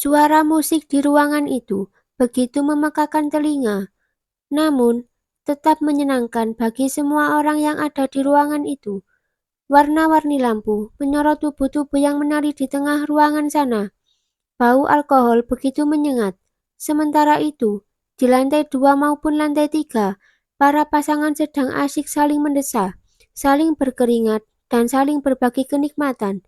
Suara musik di ruangan itu begitu memekakan telinga, namun tetap menyenangkan bagi semua orang yang ada di ruangan itu. Warna-warni lampu menyorot tubuh-tubuh yang menari di tengah ruangan sana. Bau alkohol begitu menyengat. Sementara itu, di lantai 2 maupun lantai 3, para pasangan sedang asyik saling mendesah, saling berkeringat, dan saling berbagi kenikmatan.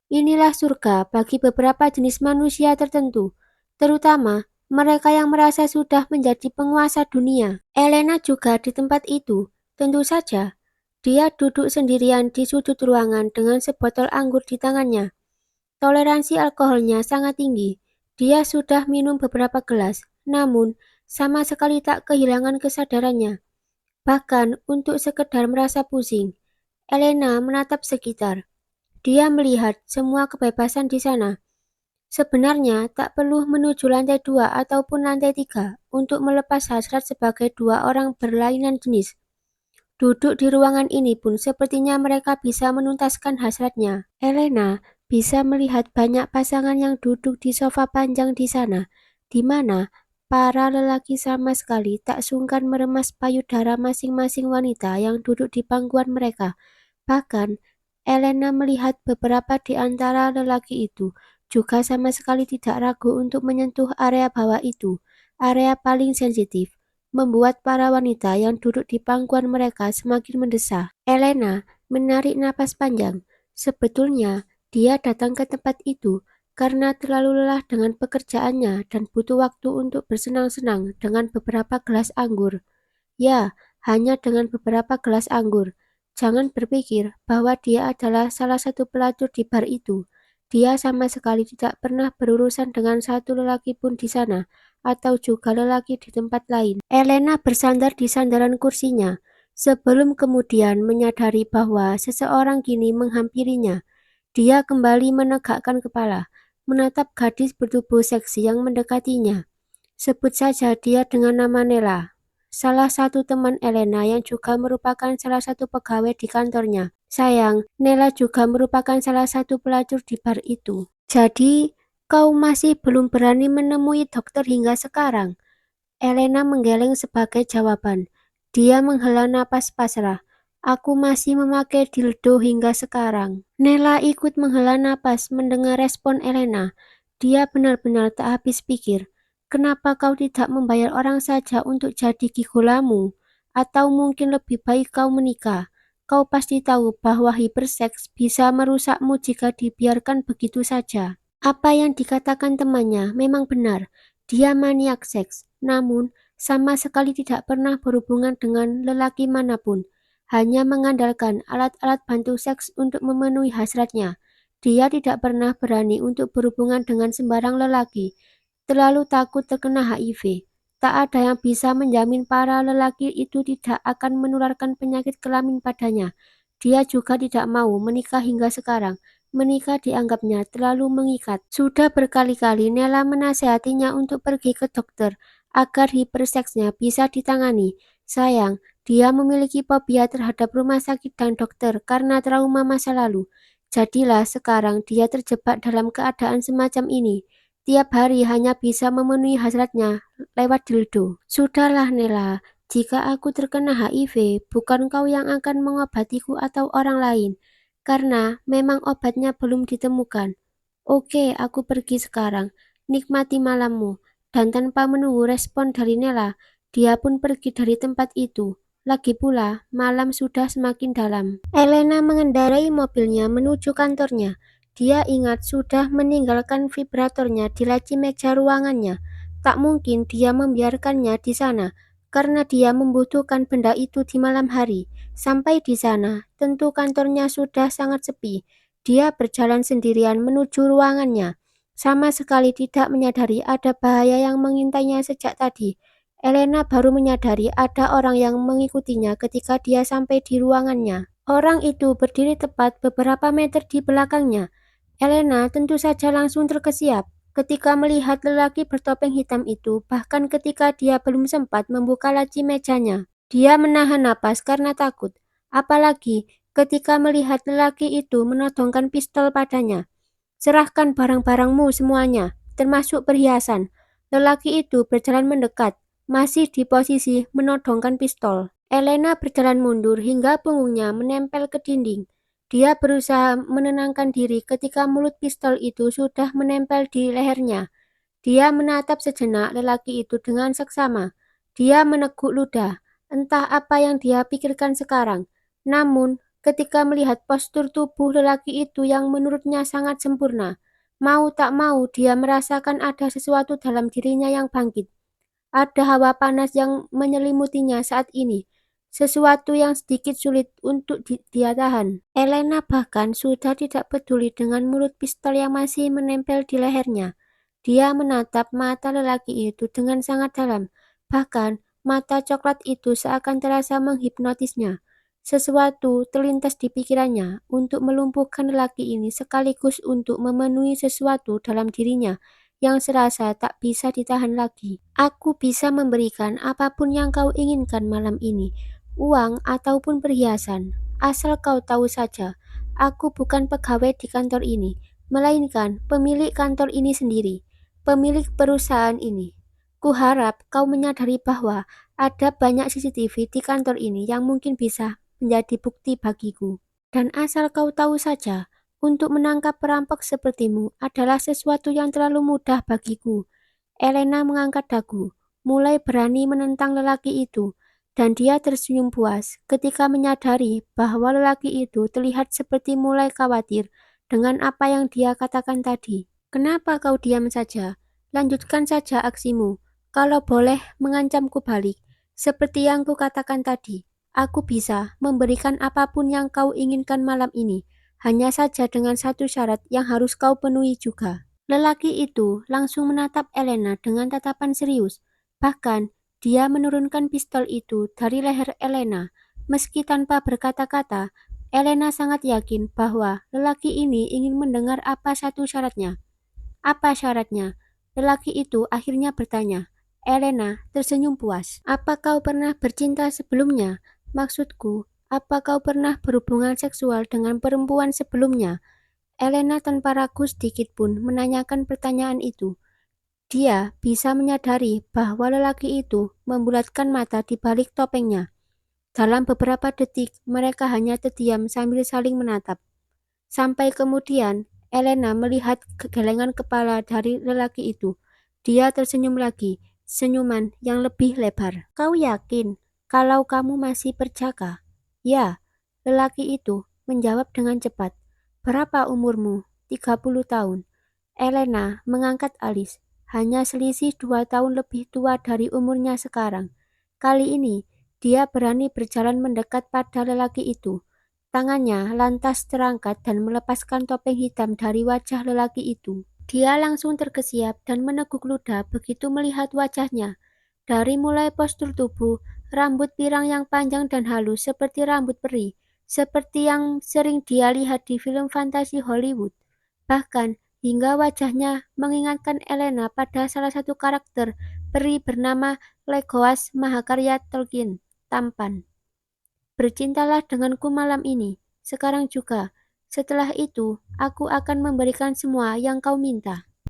Inilah surga bagi beberapa jenis manusia tertentu, terutama mereka yang merasa sudah menjadi penguasa dunia. Elena juga di tempat itu, tentu saja. Dia duduk sendirian di sudut ruangan dengan sebotol anggur di tangannya. Toleransi alkoholnya sangat tinggi. Dia sudah minum beberapa gelas, namun sama sekali tak kehilangan kesadarannya. Bahkan untuk sekedar merasa pusing, Elena menatap sekitar. Dia melihat semua kebebasan di sana. Sebenarnya tak perlu menuju lantai 2 ataupun lantai 3 untuk melepas hasrat sebagai dua orang berlainan jenis. Duduk di ruangan ini pun sepertinya mereka bisa menuntaskan hasratnya. Elena bisa melihat banyak pasangan yang duduk di sofa panjang di sana, di mana para lelaki sama sekali tak sungkan meremas payudara masing-masing wanita yang duduk di pangkuan mereka. Bahkan, Elena melihat beberapa di antara lelaki itu juga sama sekali tidak ragu untuk menyentuh area bawah itu, area paling sensitif, membuat para wanita yang duduk di pangkuan mereka semakin mendesah. Elena menarik napas panjang. Sebetulnya, dia datang ke tempat itu karena terlalu lelah dengan pekerjaannya dan butuh waktu untuk bersenang-senang dengan beberapa gelas anggur. Ya, hanya dengan beberapa gelas anggur. Jangan berpikir bahwa dia adalah salah satu pelacur di bar itu. Dia sama sekali tidak pernah berurusan dengan satu lelaki pun di sana, atau juga lelaki di tempat lain. Elena bersandar di sandaran kursinya, sebelum kemudian menyadari bahwa seseorang kini menghampirinya. Dia kembali menegakkan kepala, menatap gadis bertubuh seksi yang mendekatinya. Sebut saja dia dengan nama Nela, salah satu teman Elena yang juga merupakan salah satu pegawai di kantornya. Sayang, Nela juga merupakan salah satu pelacur di bar itu. Jadi, kau masih belum berani menemui dokter hingga sekarang? Elena menggeleng sebagai jawaban. Dia menghela napas pasrah. Aku masih memakai dildo hingga sekarang. Nela ikut menghela napas mendengar respon Elena. Dia benar-benar tak habis pikir. Kenapa kau tidak membayar orang saja untuk jadi gigolamu? Atau mungkin lebih baik kau menikah? Kau pasti tahu bahwa hiperseks bisa merusakmu jika dibiarkan begitu saja. Apa yang dikatakan temannya memang benar. Dia maniak seks, namun sama sekali tidak pernah berhubungan dengan lelaki manapun, hanya mengandalkan alat-alat bantu seks untuk memenuhi hasratnya. Dia tidak pernah berani untuk berhubungan dengan sembarang lelaki, terlalu takut terkena HIV. Tak ada yang bisa menjamin para lelaki itu tidak akan menularkan penyakit kelamin padanya. Dia juga tidak mau menikah hingga sekarang. Menikah dianggapnya terlalu mengikat. Sudah berkali-kali Nela menasihatinya untuk pergi ke dokter agar hiperseksnya bisa ditangani. Sayang, dia memiliki fobia terhadap rumah sakit dan dokter karena trauma masa lalu. Jadilah sekarang dia terjebak dalam keadaan semacam ini. Tiap hari hanya bisa memenuhi hasratnya lewat dildo. Sudahlah Nela, jika aku terkena HIV, bukan kau yang akan mengobatiku atau orang lain. Karena memang obatnya belum ditemukan. Oke, aku pergi sekarang. Nikmati malammu. Dan tanpa menunggu respon dari Nela, dia pun pergi dari tempat itu. Lagi pula, malam sudah semakin dalam. Elena mengendarai mobilnya menuju kantornya. Dia ingat sudah meninggalkan vibratornya di laci meja ruangannya. Tak mungkin dia membiarkannya di sana, karena dia membutuhkan benda itu di malam hari. Sampai di sana, tentu kantornya sudah sangat sepi. Dia berjalan sendirian menuju ruangannya, sama sekali tidak menyadari ada bahaya yang mengintainya sejak tadi. Elena baru menyadari ada orang yang mengikutinya ketika dia sampai di ruangannya. Orang itu berdiri tepat beberapa meter di belakangnya. Elena tentu saja langsung terkesiap ketika melihat lelaki bertopeng hitam itu, bahkan ketika dia belum sempat membuka laci mejanya. Dia menahan napas karena takut, apalagi ketika melihat lelaki itu menodongkan pistol padanya. Serahkan barang-barangmu semuanya. termasuk perhiasan. Lelaki itu berjalan mendekat, masih di posisi menodongkan pistol. Elena berjalan mundur hingga punggungnya menempel ke dinding. Dia berusaha menenangkan diri ketika mulut pistol itu sudah menempel di lehernya. Dia menatap sejenak lelaki itu dengan seksama. Dia meneguk ludah, entah apa yang dia pikirkan sekarang. Namun, ketika melihat postur tubuh lelaki itu yang menurutnya sangat sempurna, mau tak mau dia merasakan ada sesuatu dalam dirinya yang bangkit. Ada hawa panas yang menyelimutinya saat ini, sesuatu yang sedikit sulit untuk dia tahan. Elena bahkan sudah tidak peduli dengan mulut pistol yang masih menempel di lehernya. Dia menatap mata lelaki itu dengan sangat dalam, bahkan mata coklat itu seakan terasa menghipnotisnya. Sesuatu terlintas di pikirannya untuk melumpuhkan lelaki ini sekaligus untuk memenuhi sesuatu dalam dirinya yang serasa tak bisa ditahan lagi. Aku bisa memberikan apapun yang kau inginkan malam ini, uang ataupun perhiasan, asal kau tahu saja, aku bukan pegawai di kantor ini, melainkan pemilik kantor ini sendiri, pemilik perusahaan ini. Kuharap kau menyadari bahwa ada banyak CCTV di kantor ini yang mungkin bisa menjadi bukti bagiku. Dan asal kau tahu saja, untuk menangkap perampok sepertimu adalah sesuatu yang terlalu mudah bagiku. Elena mengangkat dagu, mulai berani menentang lelaki itu, dan dia tersenyum puas ketika menyadari bahwa lelaki itu terlihat seperti mulai khawatir dengan apa yang dia katakan tadi. Kenapa kau diam saja? Lanjutkan saja aksimu. Kalau boleh mengancamku balik, seperti yang kukatakan tadi, aku bisa memberikan apapun yang kau inginkan malam ini. Hanya saja dengan satu syarat yang harus kau penuhi juga. Lelaki itu langsung menatap Elena dengan tatapan serius. Bahkan, dia menurunkan pistol itu dari leher Elena. Meski tanpa berkata-kata, Elena sangat yakin bahwa lelaki ini ingin mendengar apa satu syaratnya. Apa syaratnya? Lelaki itu akhirnya bertanya. Elena tersenyum puas. Apa kau pernah bercinta sebelumnya? Maksudku, apa kau pernah berhubungan seksual dengan perempuan sebelumnya? Elena tanpa ragu sedikit pun menanyakan pertanyaan itu. Dia bisa menyadari bahwa lelaki itu membulatkan mata di balik topengnya. Dalam beberapa detik, mereka hanya terdiam sambil saling menatap. Sampai kemudian, Elena melihat kegelengan kepala dari lelaki itu. Dia tersenyum lagi, senyuman yang lebih lebar. Kau yakin kalau kamu masih berjaga? Ya, lelaki itu menjawab dengan cepat. Berapa umurmu? 30 tahun. Elena mengangkat alis. Hanya selisih 2 tahun lebih tua dari umurnya sekarang. Kali ini, dia berani berjalan mendekat pada lelaki itu. Tangannya lantas terangkat dan melepaskan topeng hitam dari wajah lelaki itu. Dia langsung terkesiap dan meneguk ludah begitu melihat wajahnya. Dari mulai postur tubuh, rambut pirang yang panjang dan halus seperti rambut peri, seperti yang sering dia lihat di film fantasi Hollywood. Bahkan, hingga wajahnya mengingatkan Elena pada salah satu karakter peri bernama Legolas Mahakarya Tolkien, tampan. Bercintalah denganku malam ini, sekarang juga. Setelah itu, aku akan memberikan semua yang kau minta.